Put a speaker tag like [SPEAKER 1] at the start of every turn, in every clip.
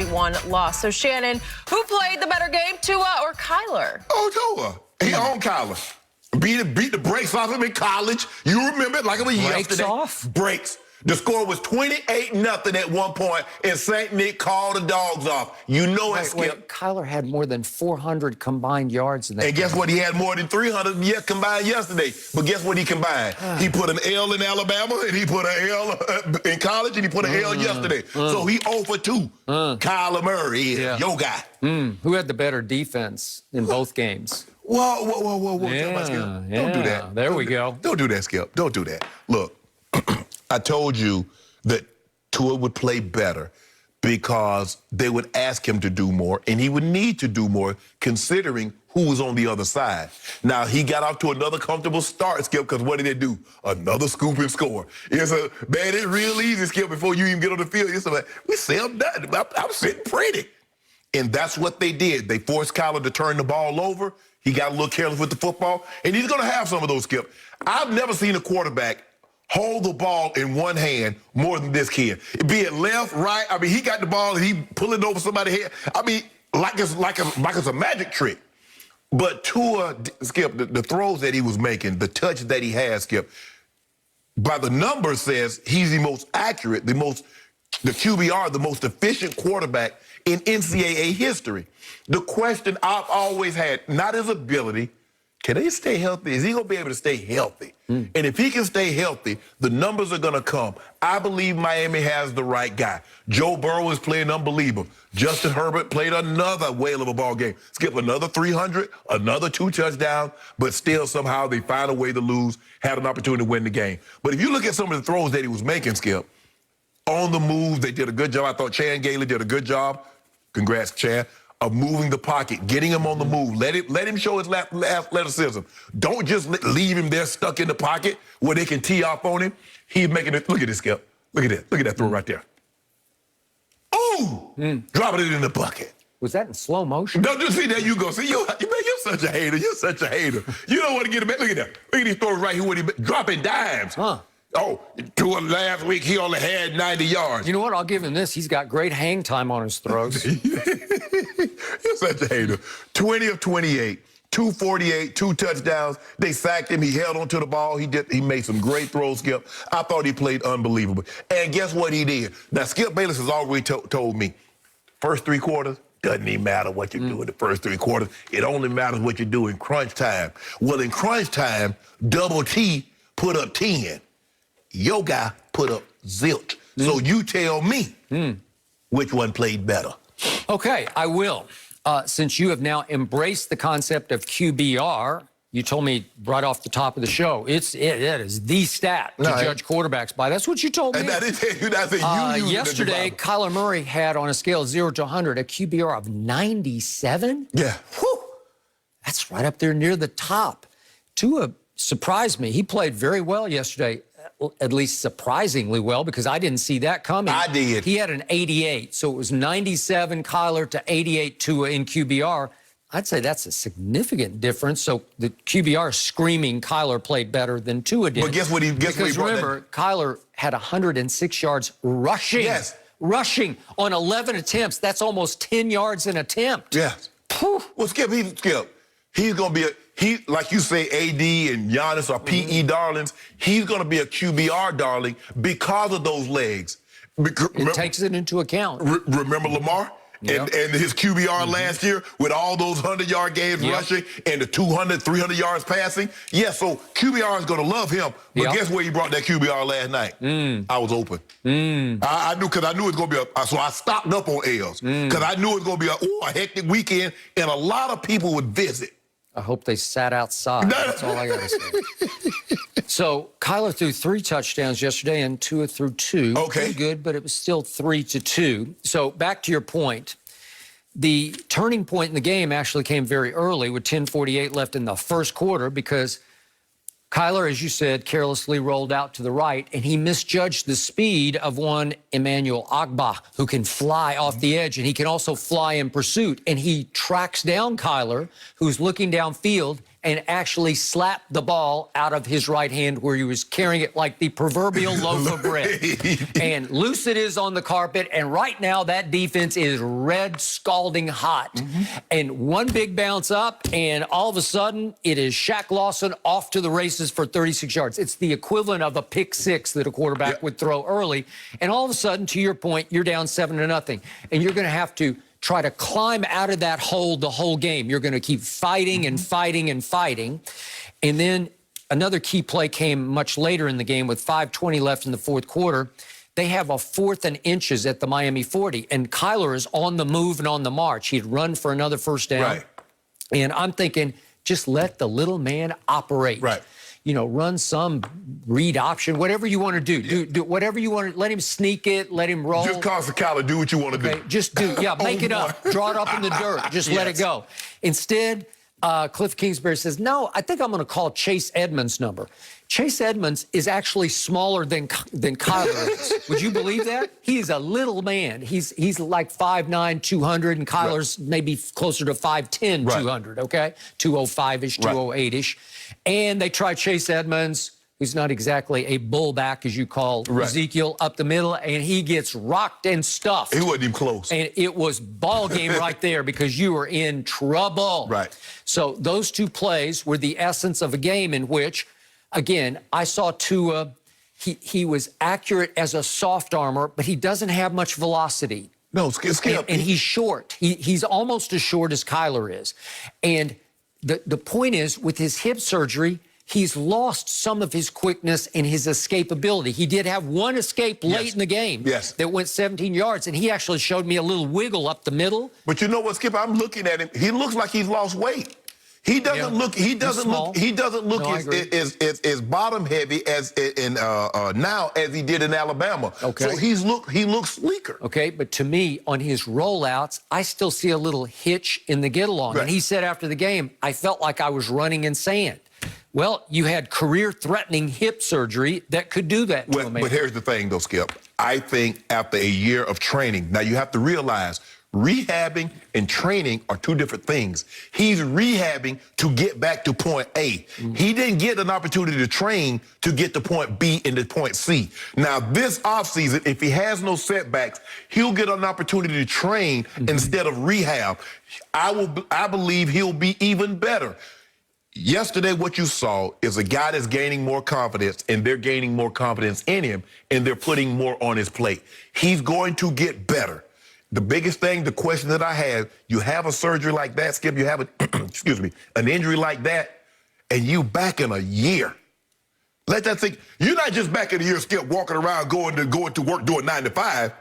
[SPEAKER 1] 31 loss. So, Shannon, who played the better game, Tua or Kyler?
[SPEAKER 2] Oh, Tua. He owned Kyler. Beat the brakes off him in college. You remember it like it was yesterday.
[SPEAKER 3] Off?
[SPEAKER 2] Brakes. The score was 28-0 at one point, and St. Nick called the dogs off. You know it, Skip.
[SPEAKER 3] Kyler had more than 400 combined yards in that
[SPEAKER 2] And guess what? He had more than 300 combined yesterday. But guess what he combined? He put an L in Alabama, and he put an L in college, and he put an L yesterday. So he 0 for 2. Kyler Murray is your guy.
[SPEAKER 3] Who had the better defense in both games?
[SPEAKER 2] Whoa. Don't do that.
[SPEAKER 3] There we go.
[SPEAKER 2] Don't do that, Skip. Don't do that. Look, I told you that Tua would play better because they would ask him to do more, and he would need to do more considering who was on the other side. Now, he got off to another comfortable start, Skip, because what did they do? Another scoop and score. It's real easy, Skip, before you even get on the field. It's like, we say I'm done. I'm sitting pretty. And that's what they did. They forced Kyler to turn the ball over. He got a little careless with the football, and he's going to have some of those, Skip. I've never seen a quarterback hold the ball in one hand more than this kid. Be it left, right. I mean, he got the ball and he pulling it over somebody's head. I mean, like it's a magic trick. But Tua, Skip, the throws that he was making, the touch that he has, Skip, by the numbers says he's the most accurate, the QBR, the most efficient quarterback in NCAA history. The question I've always had, not his ability, can he stay healthy? Is he going to be able to stay healthy? And if he can stay healthy, the numbers are going to come. I believe Miami has the right guy. Joe Burrow is playing unbelievable. Justin Herbert played another whale of a ball game. Skip another 300, another 2 touchdowns, but still somehow they find a way to lose, had an opportunity to win the game. But if you look at some of the throws that he was making, Skip, on the move, they did a good job. I thought Chan Gailey did a good job. Congrats, Chan. Of moving the pocket, getting him on the move. Let him show his athleticism. Don't just leave him there stuck in the pocket where they can tee off on him. He's making it. Look at this, Skip. Look at that. Look at that throw right there. Ooh! Dropping it in the bucket.
[SPEAKER 3] Was that in slow motion?
[SPEAKER 2] Don't you see that? You go. See, you're such a hater. You're such a hater. You don't want to get him back. Look at that. Look at these throws right here when he dropping dimes. Oh, Tua last week, he only had 90 yards.
[SPEAKER 3] You know what? I'll give him this. He's got great hang time on his throws.
[SPEAKER 2] You're such a hater. 20 of 28, 248, 2 touchdowns. They sacked him. He held onto the ball. He made some great throws, Skip. I thought he played unbelievable. And guess what he did? Now, Skip Bayless has already told me, first 3 quarters, doesn't even matter what you do in the first 3 quarters. It only matters what you do in crunch time. Well, in crunch time, Double T put up 10. Your guy put up zilch. So you tell me which one played better.
[SPEAKER 3] Okay, I will. Since you have now embraced the concept of QBR, you told me right off the top of the show, it is the stat to judge quarterbacks by. That's what you told me.
[SPEAKER 2] And I didn't tell you,
[SPEAKER 3] yesterday, Kyler Murray had on a scale of 0 to 100 a QBR of 97.
[SPEAKER 2] Yeah.
[SPEAKER 3] Whew. That's right up there near the top. Tua surprised me. He played very well yesterday. At least surprisingly well, because I didn't see that coming.
[SPEAKER 2] I did.
[SPEAKER 3] He had an 88, so it was 97 Kyler to 88 Tua in QBR. I'd say that's a significant difference. So the QBR screaming Kyler played better than Tua did.
[SPEAKER 2] But guess what he
[SPEAKER 3] Because remember, Kyler had 106 yards rushing.
[SPEAKER 2] Yes.
[SPEAKER 3] Rushing on 11 attempts. That's almost 10 yards an attempt.
[SPEAKER 2] Yes. Well, Skip, he's going to be like you say, AD and Giannis are PE darlings. He's going to be a QBR darling because of those legs.
[SPEAKER 3] It takes it into account.
[SPEAKER 2] Remember Lamar?
[SPEAKER 3] Yep.
[SPEAKER 2] And his QBR last year with all those 100-yard games rushing and the 200, 300 yards passing? Yeah, so QBR is going to love him. But guess where he brought that QBR last night? I was open. I knew, because I knew it was going to be so I stocked up on L's. Because I knew it was going to be a hectic weekend, and a lot of people would visit.
[SPEAKER 3] I hope they sat outside. That's all I got to say. So Kyler threw 3 touchdowns yesterday and Tua threw 2.
[SPEAKER 2] Okay.
[SPEAKER 3] Pretty good, but it was still 3-2. So back to your point. The turning point in the game actually came very early with 10:48 left in the first quarter because Kyler, as you said, carelessly rolled out to the right, and he misjudged the speed of one Emmanuel Ogbah, who can fly off the edge, and he can also fly in pursuit. And he tracks down Kyler, who's looking downfield, and and actually slapped the ball out of his right hand where he was carrying it like the proverbial loaf of bread. And loose it is on the carpet, and right now that defense is red, scalding hot. And one big bounce up, and all of a sudden it is Shaq Lawson off to the races for 36 yards. It's the equivalent of a pick six that a quarterback would throw early. And all of a sudden, to your point, you're down 7-0. And you're going to have to try to climb out of that hole the whole game. You're going to keep fighting and fighting and fighting. And then another key play came much later in the game with 5:20 left in the fourth quarter. They have a 4th and inches at the Miami 40, and Kyler is on the move and on the march. He'd run for another first down.
[SPEAKER 2] Right.
[SPEAKER 3] And I'm thinking, just let the little man operate.
[SPEAKER 2] Right.
[SPEAKER 3] You know, run some read option, whatever you want to do. Do whatever you want to. Let him sneak it. Let him roll.
[SPEAKER 2] Just cause for Kyler, do what you want to do.
[SPEAKER 3] Just do. Yeah, make it up. Draw it up in the dirt. Just let it go. Instead, Cliff Kingsbury says, no, I think I'm going to call Chase Edmonds' number. Chase Edmonds is actually smaller than Kyler is. Would you believe that? He is a little man. He's like 5'9", 200, and Kyler's maybe closer to 5'10", 200, okay? 205-ish, 208-ish. And they try Chase Edmonds, who's not exactly a bullback, as you call Ezekiel, up the middle, and he gets rocked and stuffed.
[SPEAKER 2] He wasn't even close.
[SPEAKER 3] And it was ball game right there because you were in trouble.
[SPEAKER 2] Right.
[SPEAKER 3] So those two plays were the essence of a game in which, again, I saw Tua, he was accurate as a soft armor, but he doesn't have much velocity.
[SPEAKER 2] No, Skip.
[SPEAKER 3] And he's short. He's almost as short as Kyler is. And the point is, with his hip surgery, he's lost some of his quickness and his escapability. He did have one escape late in the game that went 17 yards, and he actually showed me a little wiggle up the middle.
[SPEAKER 2] But you know what, Skip? I'm looking at him. He looks like he's lost weight. He doesn't look. He doesn't look. He doesn't look as bottom heavy as in now as he did in Alabama.
[SPEAKER 3] Okay.
[SPEAKER 2] So he looks sleeker.
[SPEAKER 3] Okay, but to me, on his rollouts, I still see a little hitch in the get along.
[SPEAKER 2] Right.
[SPEAKER 3] And he said after the game, I felt like I was running in sand. Well, you had career-threatening hip surgery that could do that to a man.
[SPEAKER 2] But here's the thing, though, Skip. I think after a year of training, now you have to realize rehabbing and training are two different things. He's rehabbing to get back to point A. He didn't get an opportunity to train to get to point B and to point C. Now, this offseason, if he has no setbacks, he'll get an opportunity to train instead of rehab. I believe he'll be even better. Yesterday, what you saw is a guy that's gaining more confidence, and they're gaining more confidence in him, and they're putting more on his plate. He's going to get better. The biggest thing, the question that I have, you have a surgery like that, Skip, you have excuse me, an injury like that, and you back in a year. Let that think. You're not just back in a year, Skip, walking around, going to work, doing 9 to 5.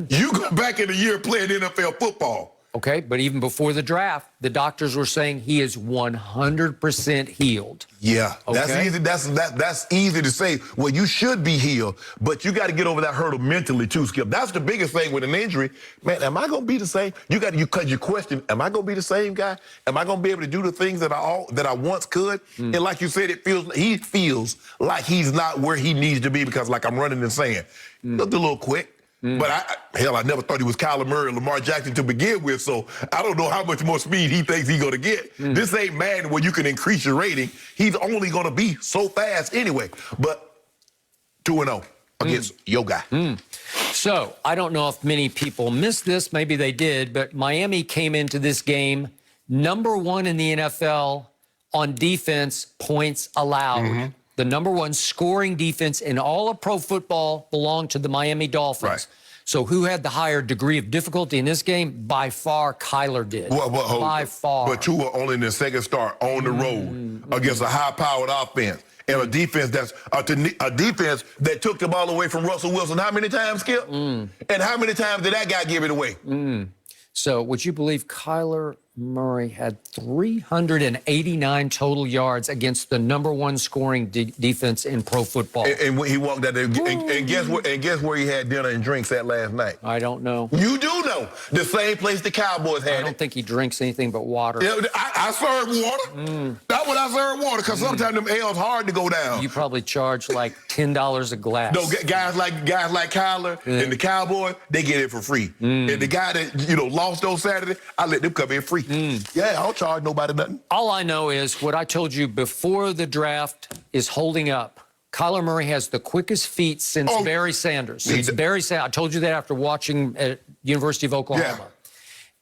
[SPEAKER 2] You go back in a year playing NFL football.
[SPEAKER 3] Okay, but even before the draft, the doctors were saying he is 100% healed.
[SPEAKER 2] Yeah, that's
[SPEAKER 3] Okay.
[SPEAKER 2] easy. That's easy to say. Well, you should be healed, but you got to get over that hurdle mentally too, Skip. That's the biggest thing with an injury. Man, am I going to be the same? You question, am I going to be the same guy? Am I going to be able to do the things that I once could? And like you said, he feels like he's not where he needs to be because, like I'm running in sand. Looked a little quick. But I never thought he was Kyler Murray or Lamar Jackson to begin with, so I don't know how much more speed he thinks he's going to get. This ain't Madden where you can increase your rating. He's only going to be so fast anyway. But 2-0 against your guy.
[SPEAKER 3] So I don't know if many people missed this. Maybe they did. But Miami came into this game #1 in the NFL on defense points allowed. The #1 scoring defense in all of pro football belonged to the Miami Dolphins.
[SPEAKER 2] Right.
[SPEAKER 3] So who had the higher degree of difficulty in this game? By far, Kyler did. By far.
[SPEAKER 2] But Tua only in the second start on the road against a high-powered offense and a defense that took the ball away from Russell Wilson. How many times, Skip? And how many times did that guy give it away?
[SPEAKER 3] So would you believe Kyler Murray had 389 total yards against the #1 scoring defense in pro football?
[SPEAKER 2] And when he walked out there, and guess where he had dinner and drinks at last night?
[SPEAKER 3] I don't know.
[SPEAKER 2] You do know. The same place the Cowboys had
[SPEAKER 3] I don't think he drinks anything but water.
[SPEAKER 2] Yeah, I serve water. That's what I serve water, because sometimes them L's hard to go down.
[SPEAKER 3] You probably charge like $10 a glass.
[SPEAKER 2] No, guys like Kyler and the Cowboys, they get it for free. And the guy that lost on Saturday, I let them come in free. free. Yeah, I don't charge nobody nothing.
[SPEAKER 3] All I know is what I told you before the draft is holding up. Kyler Murray has the quickest feet since Barry Sanders. I told you that after watching at University of Oklahoma.
[SPEAKER 2] Yeah.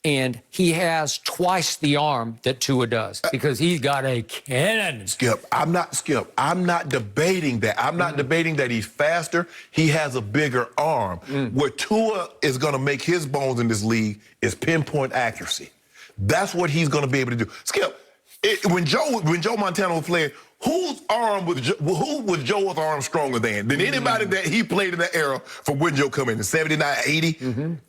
[SPEAKER 3] And he has twice the arm that Tua does because he's got a cannon.
[SPEAKER 2] Skip, I'm not debating that. I'm not debating that he's faster. He has a bigger arm. Where Tua is going to make his bones in this league is pinpoint accuracy. That's what he's going to be able to do. Skip, when Joe Montana was playing, who was Joe's arm stronger than anybody that he played in that era from when Joe come in 79, 80,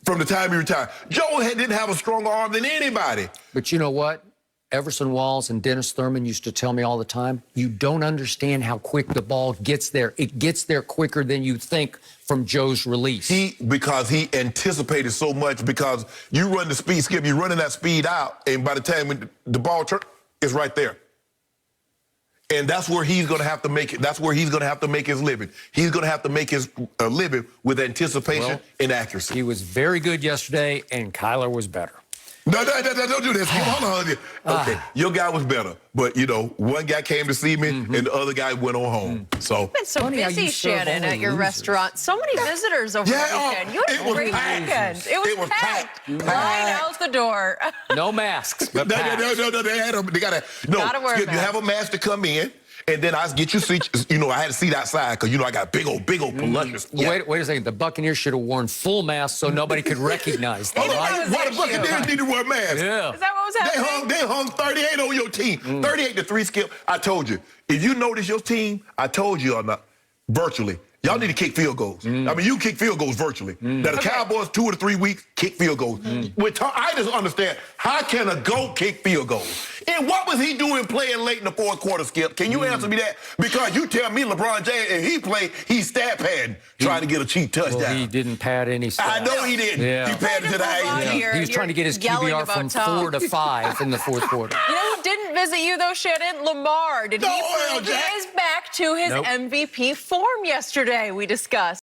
[SPEAKER 2] from the time he retired? Joe didn't have a stronger arm than anybody.
[SPEAKER 3] But you know what? Everson Walls and Dennis Thurman used to tell me all the time, you don't understand how quick the ball gets there. It gets there quicker than you think from Joe's release.
[SPEAKER 2] Because he anticipated so much, because you run the speed, Skip, you're running that speed out, and by the time when the ball turns, it's right there. And that's where he's going to have to make it. That's where he's going to have to make his living. He's going to have to make his living with anticipation and accuracy.
[SPEAKER 3] He was very good yesterday, and Kyler was better.
[SPEAKER 2] No, don't do this. Hold on. Okay, your guy was better. But, you know, one guy came to see me, and the other guy went on home. So
[SPEAKER 1] You've been so busy, Shannon, at your restaurant. So many visitors over the weekend. You had a great weekend. It was packed. Right out the door.
[SPEAKER 3] No masks, but
[SPEAKER 2] No, they had them. They gotta
[SPEAKER 1] wear
[SPEAKER 2] you have a mask to come in, and then I get you seats. You know, I had a seat outside because, you know, I got big old voluminous.
[SPEAKER 3] Wait a second. The Buccaneers should have worn full masks so nobody could recognize them.
[SPEAKER 2] Why the Buccaneers need to wear masks?
[SPEAKER 3] Yeah.
[SPEAKER 1] Is that what was happening?
[SPEAKER 2] They hung 38 on your team. 38-3, Skip. I told you. If you notice your team, I told you or not, virtually. Y'all need to kick field goals. I mean, you kick field goals virtually. Now, the Cowboys, 2 or 3 weeks, kick field goals. I just understand, how can a GOAT kick field goals? And what was he doing playing late in the fourth quarter, Skip? Can you answer me that? Because you tell me LeBron James, if he played, he's stat padding, trying to get a cheap touchdown.
[SPEAKER 3] Well, he didn't pad any stats.
[SPEAKER 2] I know he didn't.
[SPEAKER 3] Yeah.
[SPEAKER 2] He padded to the 18.
[SPEAKER 3] He was trying to get his QBR from 4 to 5 in the fourth quarter.
[SPEAKER 1] You know who didn't visit you, though, Shannon? Lamar. Did he prove he is back to his MVP form yesterday? We discussed.